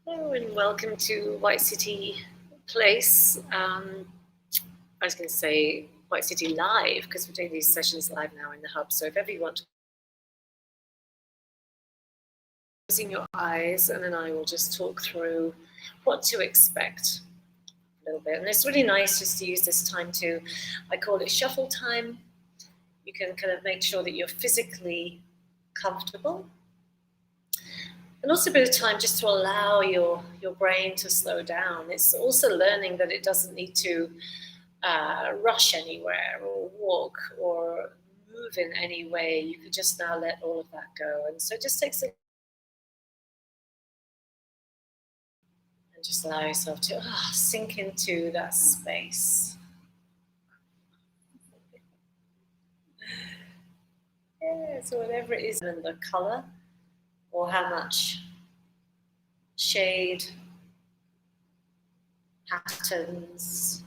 Hello and welcome to White City Place. I was going to say White City Live because we're doing these sessions live now in the hub. So if ever you want to closing your eyes, and then I will just talk through what to expect a little bit. And it's really nice just to use this time to, I call it shuffle time. You can kind of make sure that you're physically comfortable. And also a bit of time just to allow your brain to slow down. It's also learning that it doesn't need to rush anywhere or walk or move in any way. You could just now let all of that go. And so it just takes a and just allow yourself to sink into that space. Yeah, so whatever it is, and the color or how much shade, patterns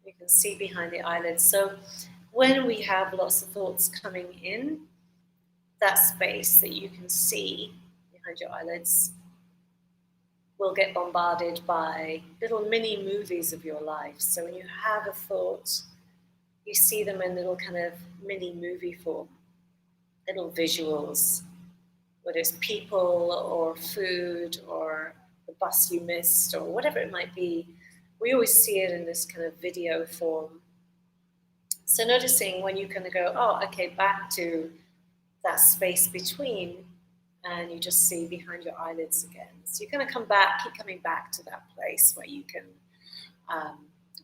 you can see behind the eyelids. So when we have lots of thoughts coming in, that space that you can see behind your eyelids will get bombarded by little mini movies of your life. So when you have a thought, you see them in little kind of mini movie form, little visuals, whether it's people or food or the bus you missed or whatever it might be. We always see it in this kind of video form. So noticing when you kind of go, oh, okay, back to that space between, and you just see behind your eyelids again. So you're going to come back, keep coming back to that place where you can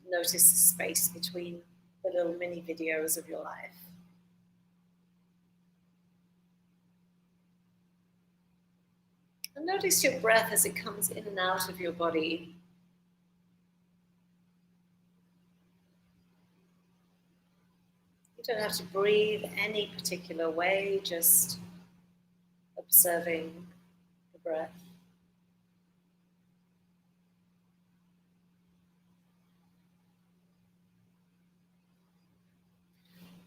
notice the space between the little mini videos of your life. And notice your breath as it comes in and out of your body. You don't have to breathe any particular way, just observing the breath.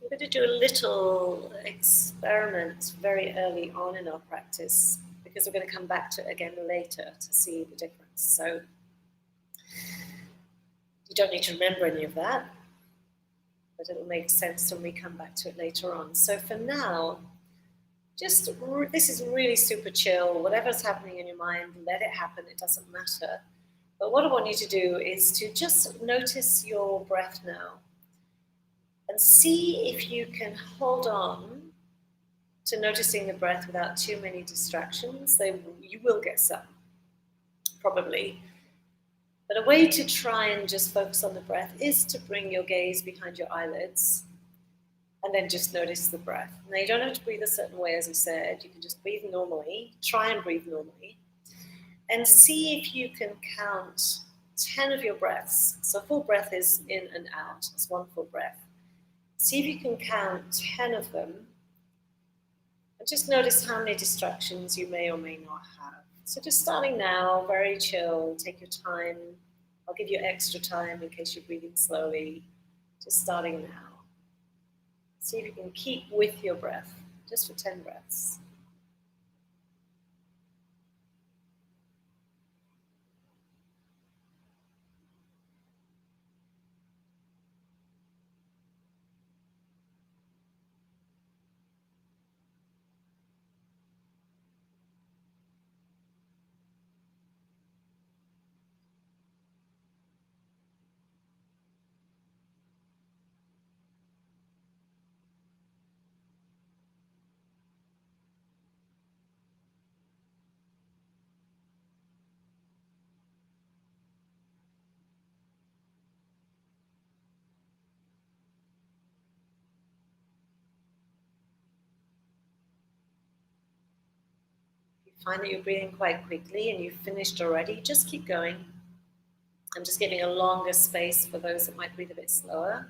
We're going to do a little experiment very early on in our practice because we're going to come back to it again later to see the difference. So you don't need to remember any of that, but it'll make sense when we come back to it later on. So for now, this is really super chill. Whatever's happening in your mind, let it happen. It doesn't matter. But what I want you to do is to just notice your breath now and see if you can hold on to noticing the breath without too many distractions. You will get some, probably. But a way to try and just focus on the breath is to bring your gaze behind your eyelids and then just notice the breath. Now, you don't have to breathe a certain way, as I said. You can just breathe normally, try and breathe normally, and see if you can count 10 of your breaths. So full breath is in and out. It's one full breath. See if you can count 10 of them and just notice how many distractions you may or may not have. So just starting now, very chill, take your time. I'll give you extra time in case you're breathing slowly. Just starting now. See if you can keep with your breath, just for 10 breaths. Find that you're breathing quite quickly and you've finished already, just keep going. I'm just giving a longer space for those that might breathe a bit slower.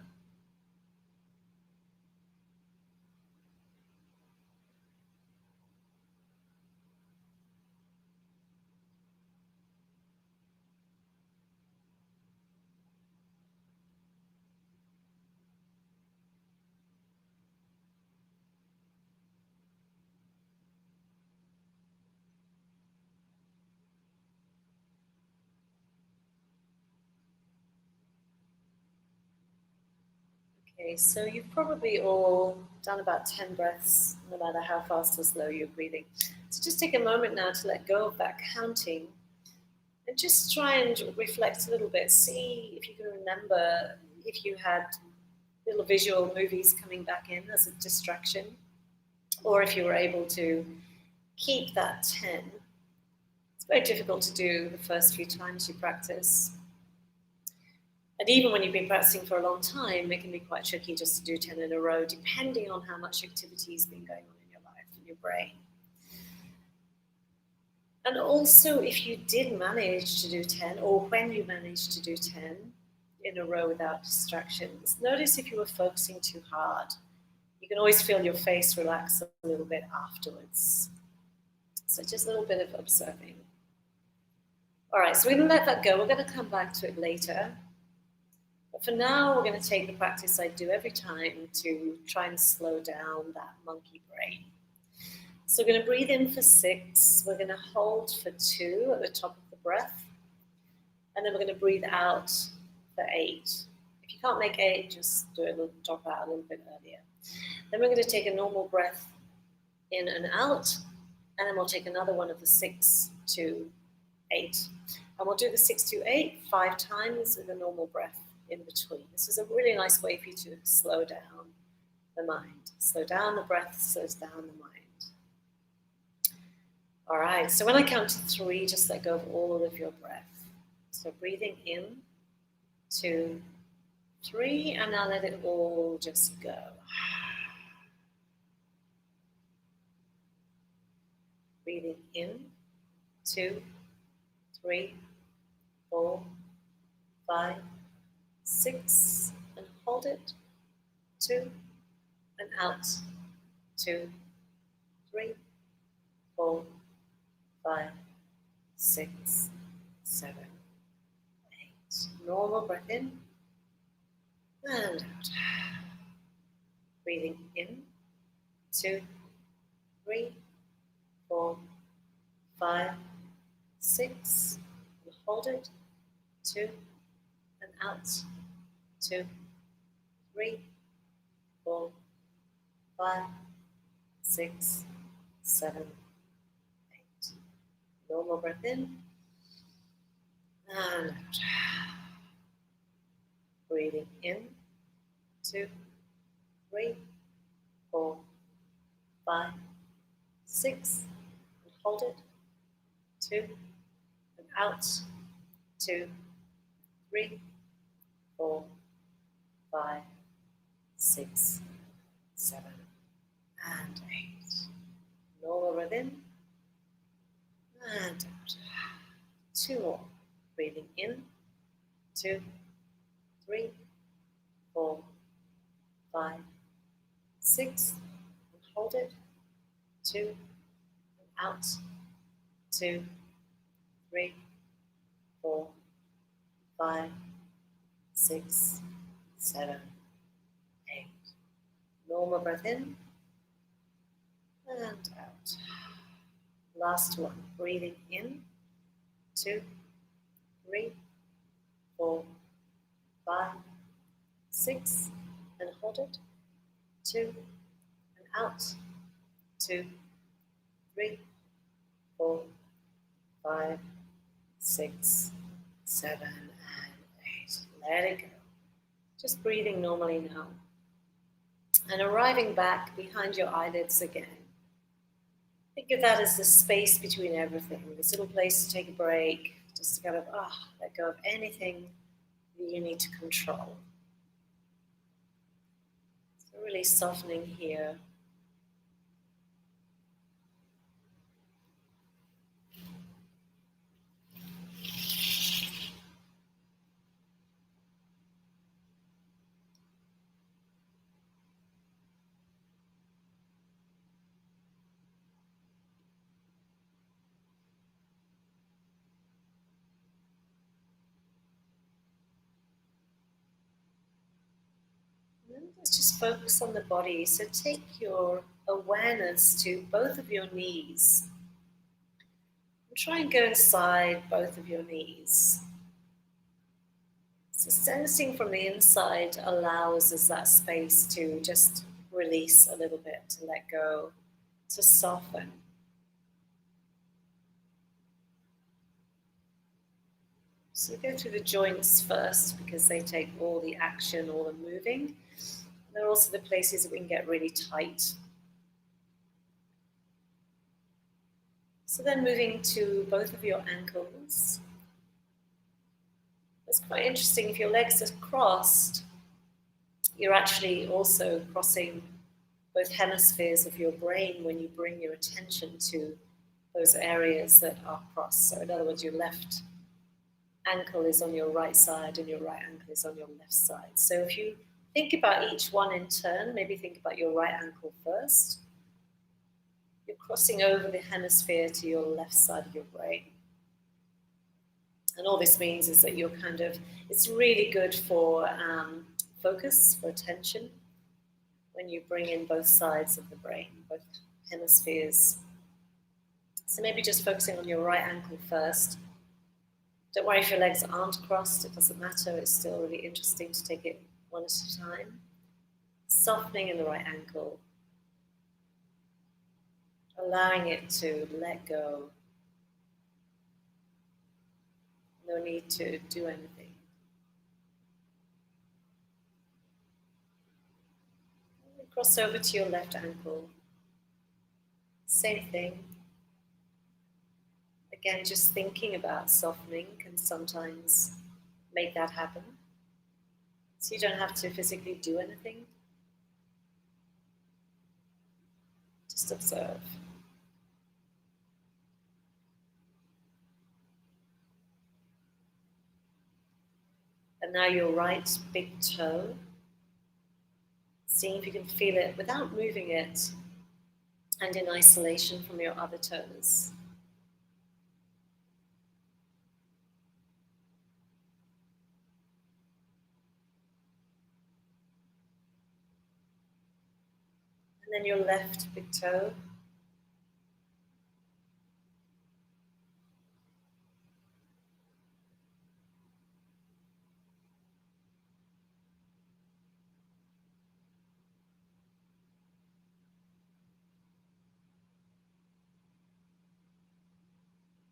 Okay, so you've probably all done about 10 breaths, no matter how fast or slow you're breathing. So just take a moment now to let go of that counting and just try and reflect a little bit. See if you can remember if you had little visual movies coming back in as a distraction, or if you were able to keep that 10. It's very difficult to do the first few times you practice. And even when you've been practicing for a long time, it can be quite tricky just to do 10 in a row, depending on how much activity has been going on in your life, in your brain. And also, if you did manage to do 10, or when you managed to do 10 in a row without distractions, notice if you were focusing too hard. You can always feel your face relax a little bit afterwards. So just a little bit of observing. All right, so we're going to let that go. We're going to come back to it later. But for now, we're going to take the practice I do every time to try and slow down that monkey brain. So we're going to breathe in for 6. We're going to hold for 2 at the top of the breath. And then we're going to breathe out for 8. If you can't make 8, just do it, drop out a little bit earlier. Then we're going to take a normal breath in and out. And then we'll take another one of the 6 to 8. And we'll do the 6 to 8 5 times with a normal breath in between. This is a really nice way for you to slow down the mind. Slow down the breath, slows down the mind. All right, so when I count to 3, just let go of all of your breath. So breathing in, 2, 3, and now let it all just go. Breathing in, 2, 3, 4, 5, 6, and hold it, 2, and out, 2, 3, 4, 5, 6, 7, 8. Normal breath in and out. Breathing in, 2, 3, 4, 5, 6, and hold it, 2, and out, 2, 3, 4, 5, 6, 7, 8. Normal breath in and out. Breathing in, 2, 3, 4, 5, 6, and hold it, 2, and out, 2, 3, 4, 5, 6, 7, and 8. Normal breath in and out. 2 more. Breathing in, 2, 3, 4, 5, 6, and hold it, 2, and out, 2, 3, 4, 5, 6, 7, 8. Normal breath in and out. Last one. Breathing in, 2, 3, 4, 5, 6, and hold it, 2, and out, 2, 3, 4, 5, 6, 7, and 8. Let it go. Just breathing normally now. And arriving back behind your eyelids again. Think of that as the space between everything, this little place to take a break, just to kind of let go of anything that you need to control. So really softening here. Let's just focus on the body. So take your awareness to both of your knees. And try and go inside both of your knees. So sensing from the inside allows us that space to just release a little bit, to let go, to soften. So go through the joints first because they take all the action, all the moving. They're also the places that we can get really tight. So then moving to both of your ankles. It's quite interesting, if your legs are crossed, you're actually also crossing both hemispheres of your brain when you bring your attention to those areas that are crossed. So in other words, your left ankle is on your right side and your right ankle is on your left side. So if you think about each one in turn, maybe think about your right ankle first. You're crossing over the hemisphere to your left side of your brain. And all this means is that you're it's really good for focus, for attention, when you bring in both sides of the brain, both hemispheres. So maybe just focusing on your right ankle first. Don't worry if your legs aren't crossed, it doesn't matter. It's still really interesting to take it one at a time. Softening in the right ankle. Allowing it to let go. No need to do anything. Cross over to your left ankle. Same thing. Again, just thinking about softening can sometimes make that happen. So you don't have to physically do anything. Just observe. And now your right big toe. Seeing if you can feel it without moving it and in isolation from your other toes. And then your left big toe.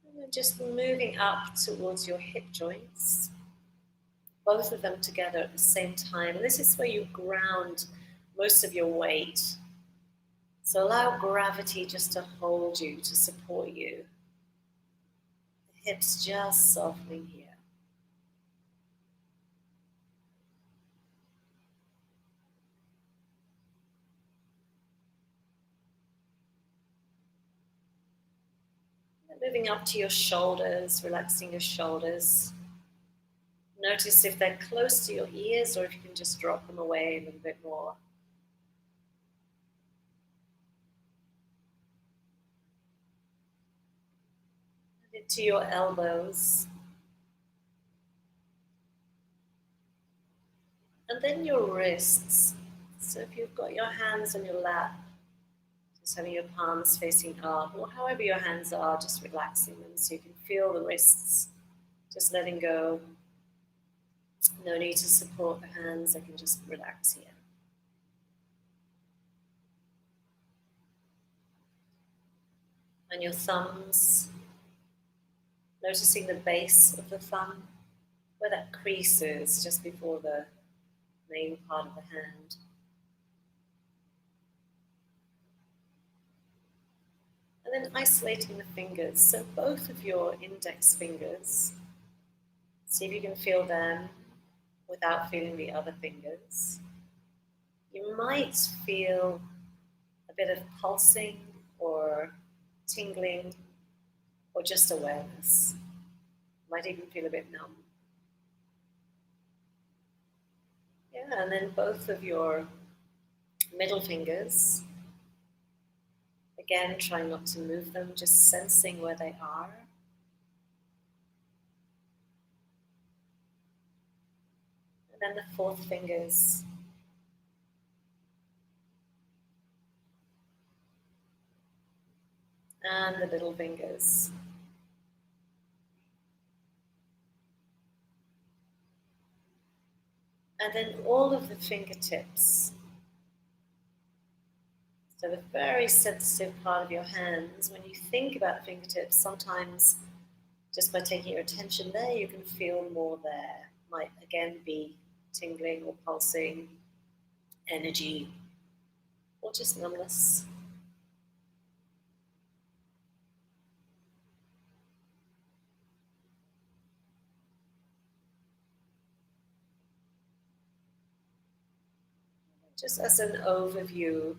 And then just moving up towards your hip joints. Both of them together at the same time. And this is where you ground most of your weight. So allow gravity just to hold you, to support you. The hips just softening here. And moving up to your shoulders, relaxing your shoulders. Notice if they're close to your ears or if you can just drop them away a little bit more. And into your elbows. And then your wrists. So if you've got your hands on your lap, just having your palms facing up, or however your hands are, just relaxing them so you can feel the wrists, just letting go. No need to support the hands, I can just relax here. And your thumbs, noticing the base of the thumb, where that crease is just before the main part of the hand. And then isolating the fingers, so both of your index fingers, see if you can feel them without feeling the other fingers. You might feel a bit of pulsing or tingling or just awareness. Might even feel a bit numb. Yeah, and then both of your middle fingers. Again, try not to move them, just sensing where they are. And then the fourth fingers. And the little fingers. And then all of the fingertips. So the very sensitive part of your hands, when you think about fingertips, sometimes just by taking your attention there, you can feel more there. Might again be tingling or pulsing, energy, or just numbness. Just as an overview,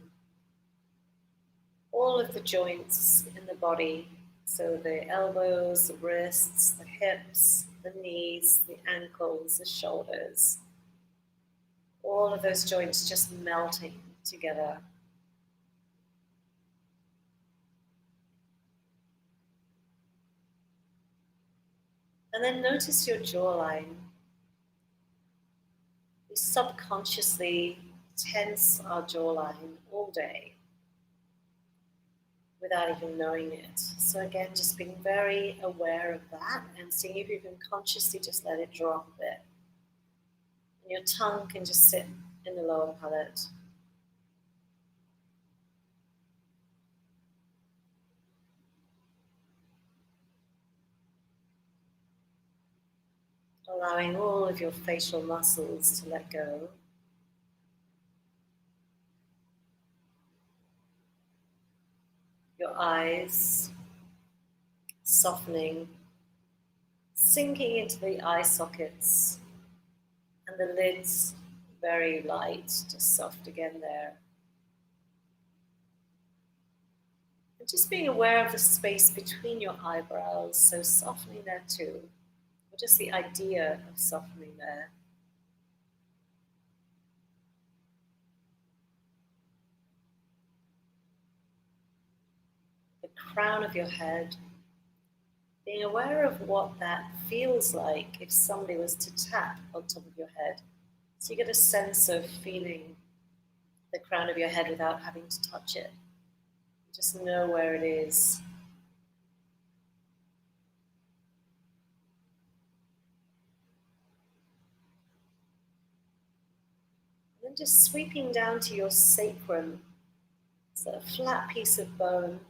all of the joints in the body, so the elbows, the wrists, the hips, the knees, the ankles, the shoulders, all of those joints just melting together. And then notice your jawline. We subconsciously tense our jawline all day without even knowing it. So again, just being very aware of that and seeing if you can consciously just let it drop a bit. And your tongue can just sit in the lower palate. Allowing all of your facial muscles to let go. Your eyes softening, sinking into the eye sockets, and the lids very light, just soft again there. And just being aware of the space between your eyebrows, so softening there too, or just the idea of softening there. The crown of your head, being aware of what that feels like if somebody was to tap on top of your head. So you get a sense of feeling the crown of your head without having to touch it. Just know where it is. And then just sweeping down to your sacrum. It's a flat piece of bone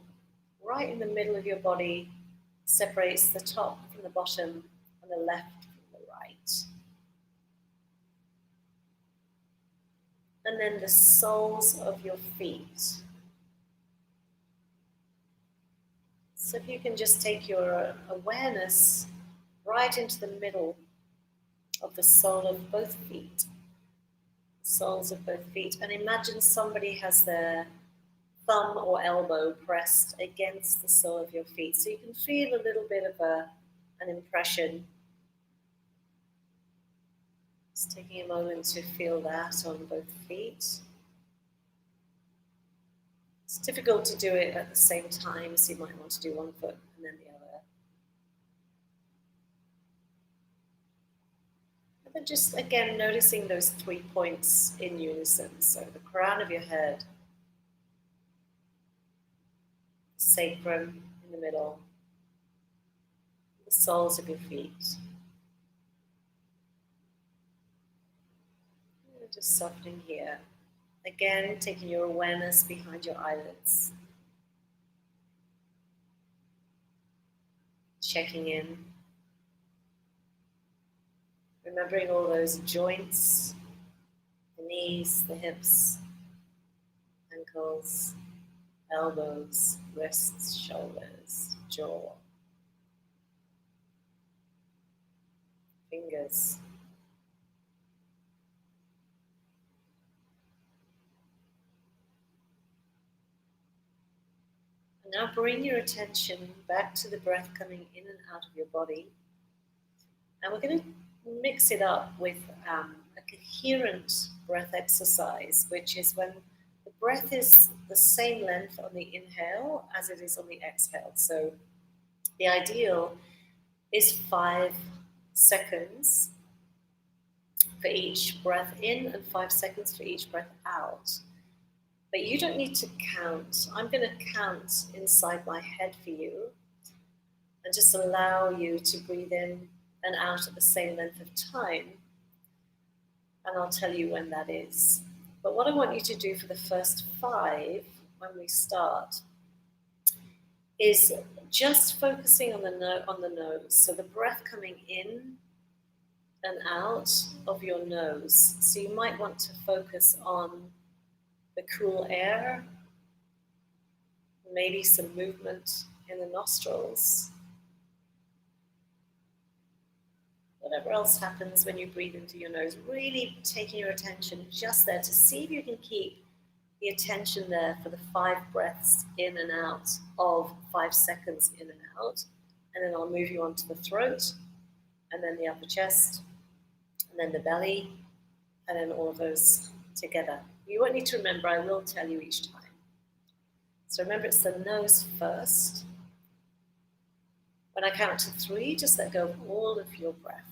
right in the middle of your body, separates the top from the bottom and the left from the right. And then the soles of your feet. So if you can just take your awareness right into the middle of the sole of both feet, soles of both feet, and imagine somebody has their thumb or elbow pressed against the sole of your feet. So you can feel a little bit of an impression. Just taking a moment to feel that on both feet. It's difficult to do it at the same time, so you might want to do one foot and then the other. And then just again noticing those 3 points in unison. So the crown of your head, sacrum in the middle, the soles of your feet. And just softening here. Again, taking your awareness behind your eyelids. Checking in. Remembering all those joints, the knees, the hips, ankles, elbows, wrists, shoulders, jaw, fingers. And now bring your attention back to the breath coming in and out of your body. And we're going to mix it up with a coherent breath exercise, which is when the breath is the same length on the inhale as it is on the exhale. So the ideal is 5 seconds for each breath in and 5 seconds for each breath out. But you don't need to count. I'm going to count inside my head for you and just allow you to breathe in and out at the same length of time. And I'll tell you when that is. But what I want you to do for the first 5 when we start is just focusing on the nose. So the breath coming in and out of your nose. So you might want to focus on the cool air, maybe some movement in the nostrils. Whatever else happens when you breathe into your nose, really taking your attention just there to see if you can keep the attention there for the 5 breaths in and out of 5 seconds in and out. And then I'll move you on to the throat, and then the upper chest, and then the belly, and then all of those together. You won't need to remember, I will tell you each time. So remember, it's the nose first. When I count to 3, just let go of all of your breath.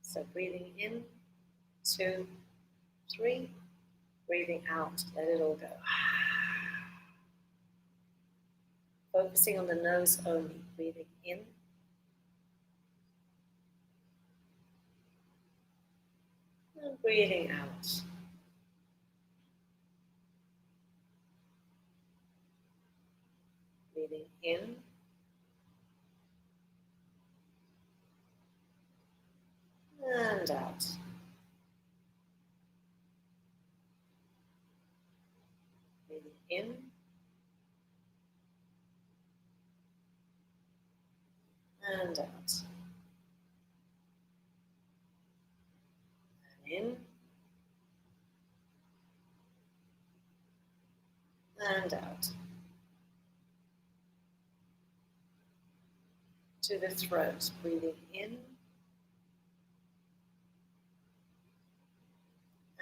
So breathing in, 2, 3, breathing out, let it all go. Focusing on the nose only, breathing in, and breathing out. Breathing in, and out. Breathing in, and out. And in, and out. To the throat, breathing in,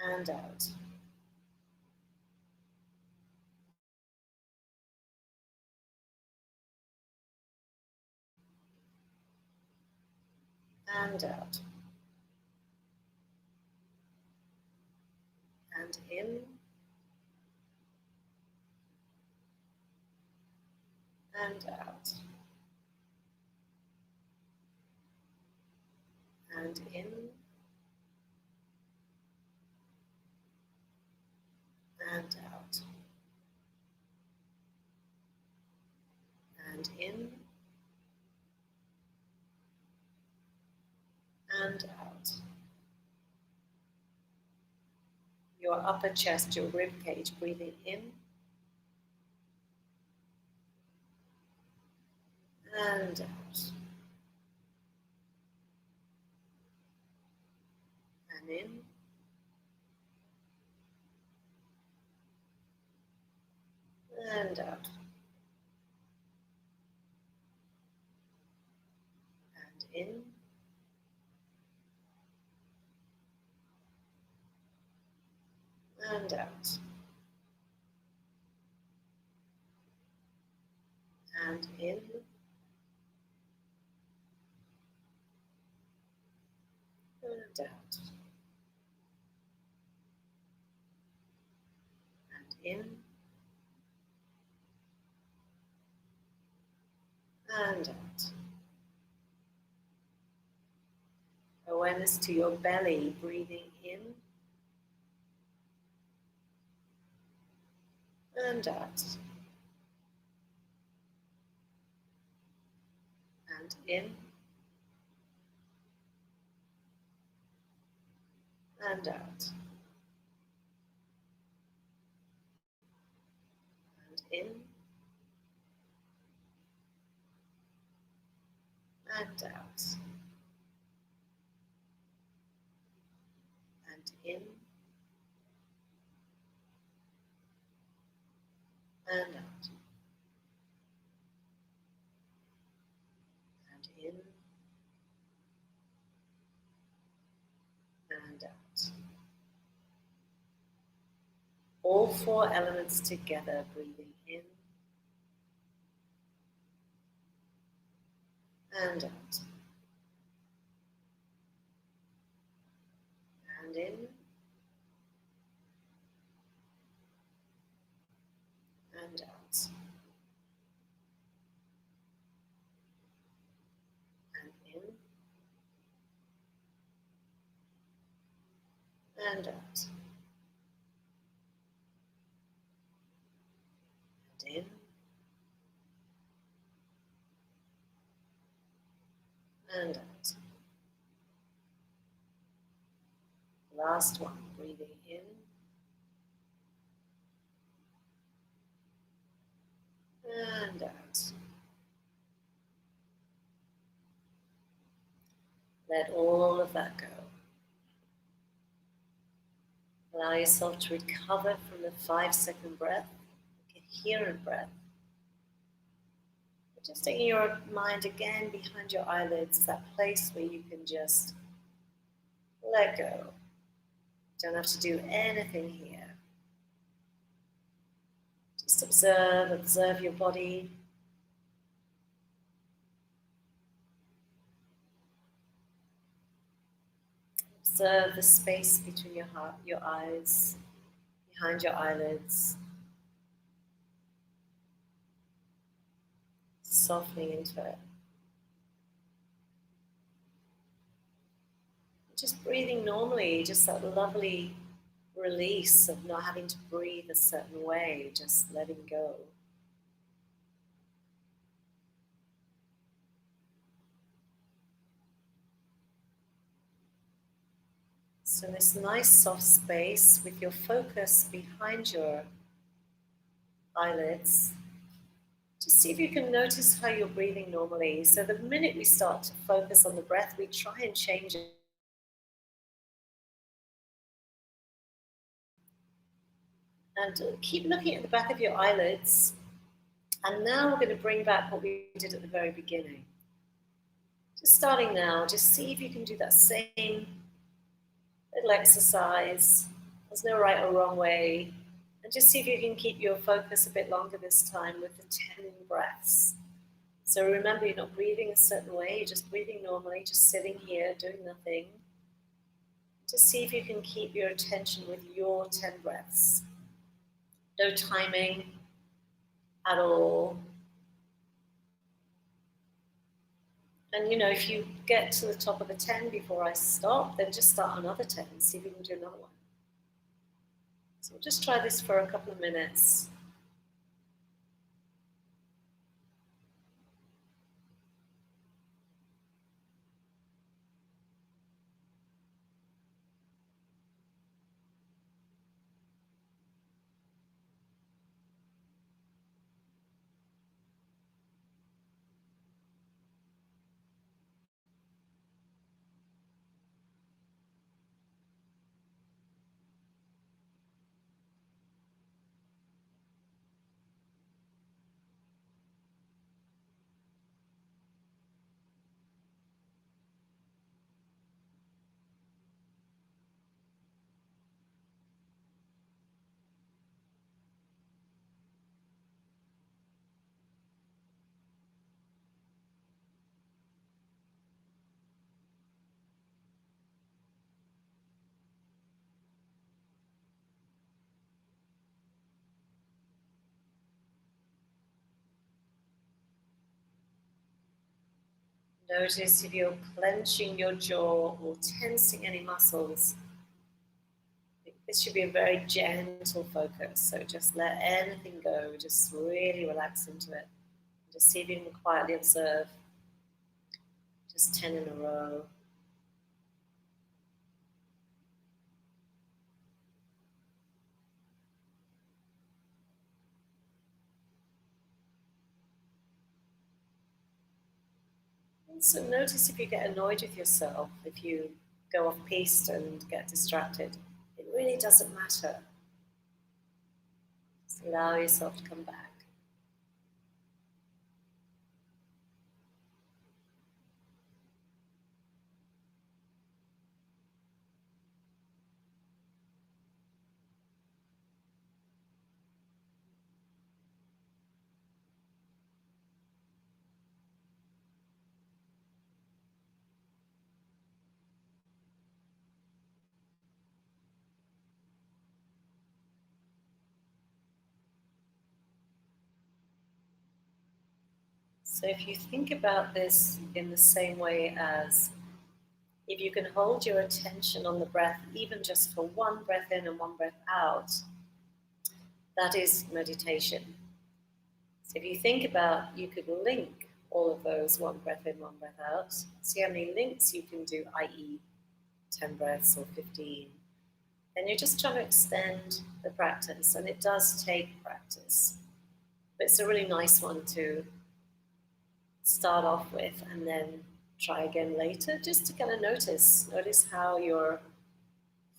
and out. And out. And in, and out. And in, and out. And in, and out. Your upper chest, your rib cage, breathing in, and out. And in, and out. And in, and out. And in, and out. And in, and out. Awareness to your belly, breathing in, and out. And in, and out. And in, and out. And in, and out. And in, and out. All 4 elements together, breathing in, and out. And in, and out. And in, and out. And in and out. Last one, breathing in and out. Let all of that go. Allow yourself to recover from the 5-second breath, coherent breath. Just taking your mind again behind your eyelids, that place where you can just let go. Don't have to do anything here. Just observe your body. Observe the space between your eyes, behind your eyelids. Softening into it. Just breathing normally, just that lovely release of not having to breathe a certain way, just letting go. So this nice soft space with your focus behind your eyelids. Just see if you can notice how you're breathing normally. So the minute we start to focus on the breath, we try and change it. And keep looking at the back of your eyelids. And now we're going to bring back what we did at the very beginning. Just starting now, just see if you can do that same little exercise. There's no right or wrong way. And just see if you can keep your focus a bit longer this time with the 10 breaths. So remember, you're not breathing a certain way, you're just breathing normally, just sitting here, doing nothing. Just see if you can keep your attention with your 10 breaths. No timing at all. And if you get to the top of the 10 before I stop, then just start another 10, see if you can do another one. So we'll just try this for a couple of minutes. Notice if you're clenching your jaw or tensing any muscles. This should be a very gentle focus, so just let anything go, just really relax into it. Just see if you can quietly observe, just 10 in a row. And so notice if you get annoyed with yourself, if you go off piste and get distracted. It really doesn't matter. Just allow yourself to come back. So if you think about this in the same way as If you can hold your attention on the breath, even just for one breath in and one breath out, that is meditation. So if you think about, you could link all of those, one breath in, one breath out. See how many links you can do, i.e. 10 breaths or 15. And you're just trying to extend the practice, and it does take practice. But it's a really nice one to start off with and then try again later, just to kind of notice how your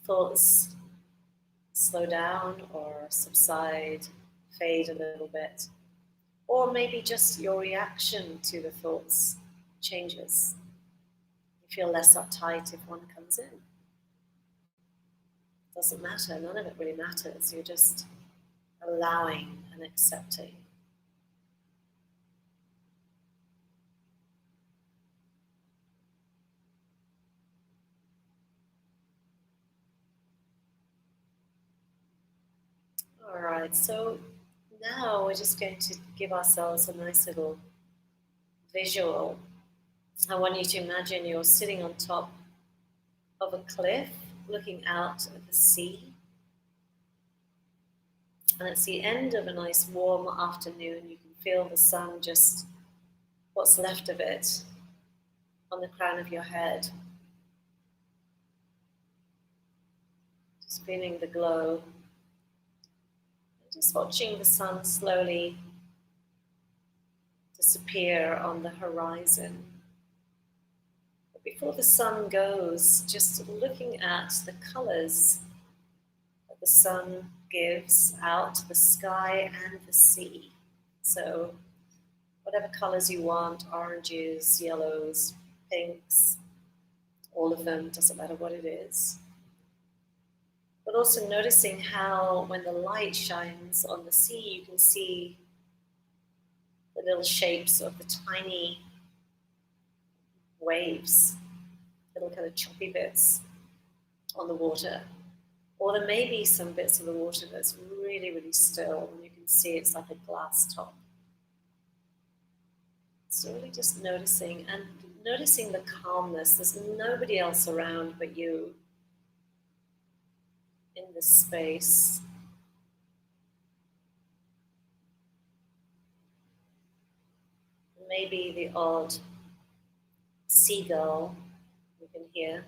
thoughts slow down or subside, fade a little bit. Or maybe just your reaction to the thoughts changes. You feel less uptight if one comes in. It doesn't matter, none of it really matters. You're just allowing and accepting. All right, so now we're just going to give ourselves a nice little visual. I want you to imagine you're sitting on top of a cliff looking out at the sea. And it's the end of a nice warm afternoon. You can feel the sun, just what's left of it, on the crown of your head. Just feeling the glow. Just watching the sun slowly disappear on the horizon. But before the sun goes, just looking at the colors that the sun gives out to the sky and the sea. So whatever colors you want, oranges, yellows, pinks, all of them, doesn't matter what it is. But also noticing how when the light shines on the sea, you can see the little shapes of the tiny waves, little kind of choppy bits on the water. Or there may be some bits of the water that's really, really still, and you can see it's like a glass top. So really just noticing, and noticing the calmness. There's nobody else around but you in this space. Maybe the odd seagull you can hear.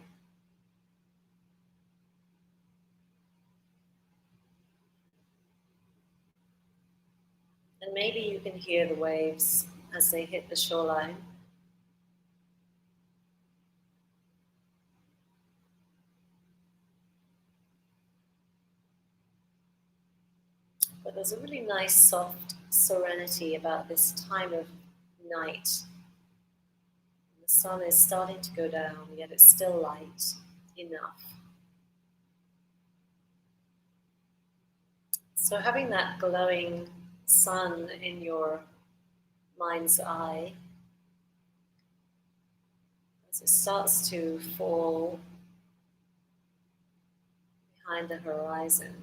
And maybe you can hear the waves as they hit the shoreline. But there's a really nice soft serenity about this time of night. The sun is starting to go down, yet it's still light enough. So having that glowing sun in your mind's eye, as it starts to fall behind the horizon,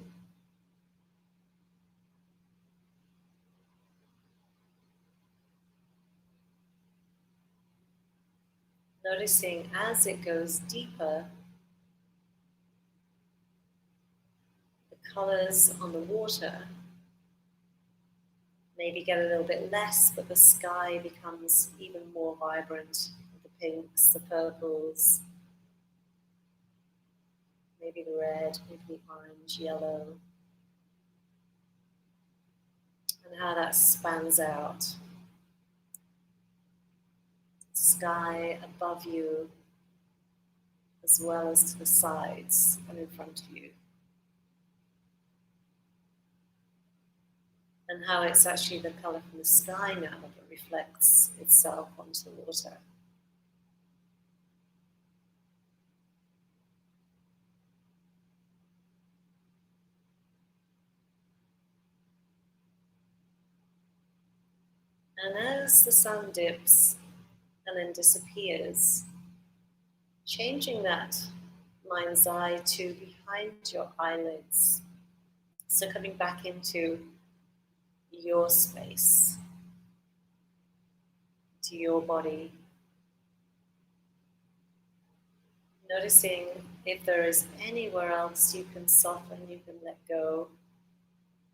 noticing as it goes deeper, the colors on the water maybe get a little bit less, but the sky becomes even more vibrant. The pinks, the purples, maybe the red, maybe the orange, yellow, and how that spans out. Sky above you, as well as to the sides and in front of you. And how it's actually the color from the sky now that reflects itself onto the water. And as the sun dips and then disappears, changing that mind's eye to behind your eyelids. So coming back into your space, to your body. Noticing if there is anywhere else you can soften, you can let go.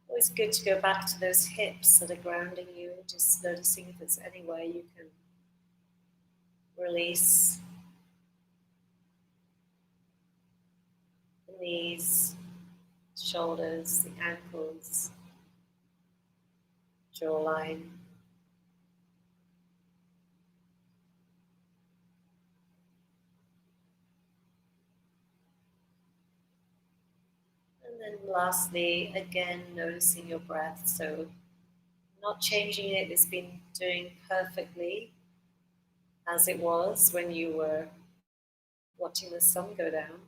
Always good to go back to those hips that are grounding you, just noticing if there's anywhere you can release. The knees, shoulders, the ankles, jawline. And then lastly, again, noticing your breath. So not changing it, it's been doing perfectly as it was when you were watching the sun go down.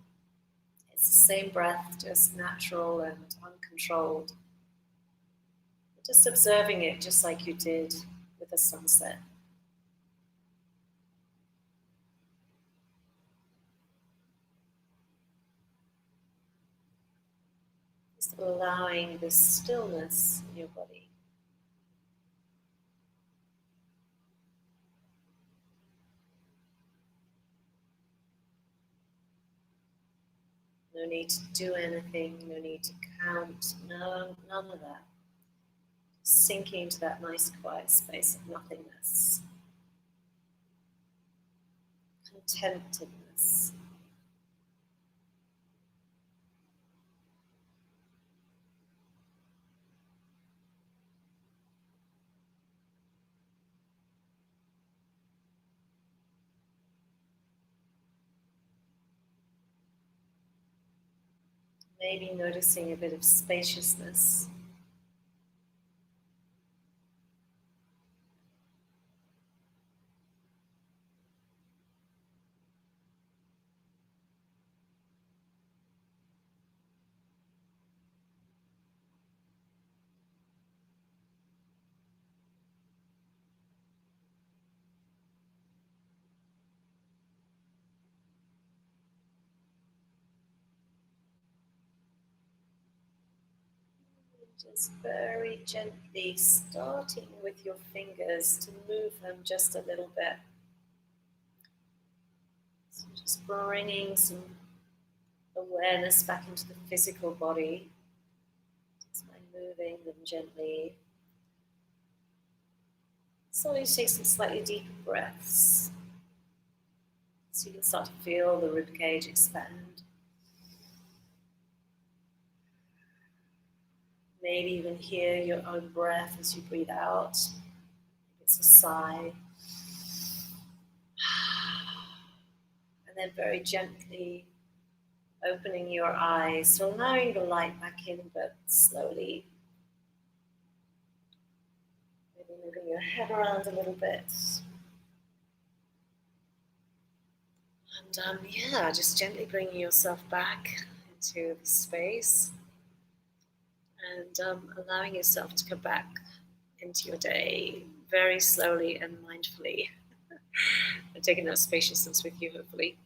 It's the same breath, just natural and uncontrolled. Just observing it just like you did with the sunset. Just allowing this stillness in your body. No need to do anything, no need to count, no, none of that. Sinking into that nice quiet space of nothingness. Contentedness. Maybe noticing a bit of spaciousness. Just very gently starting with your fingers to move them just a little bit. So just bringing some awareness back into the physical body, just by moving them gently. Slowly take some slightly deeper breaths, so you can start to feel the ribcage expand. Maybe even hear your own breath as you breathe out. It's a sigh. And then very gently opening your eyes, so allowing the light back in, but slowly. Maybe moving your head around a little bit. And yeah, just gently bringing yourself back into the space and allowing yourself to come back into your day very slowly and mindfully. And taking that spaciousness with you, hopefully.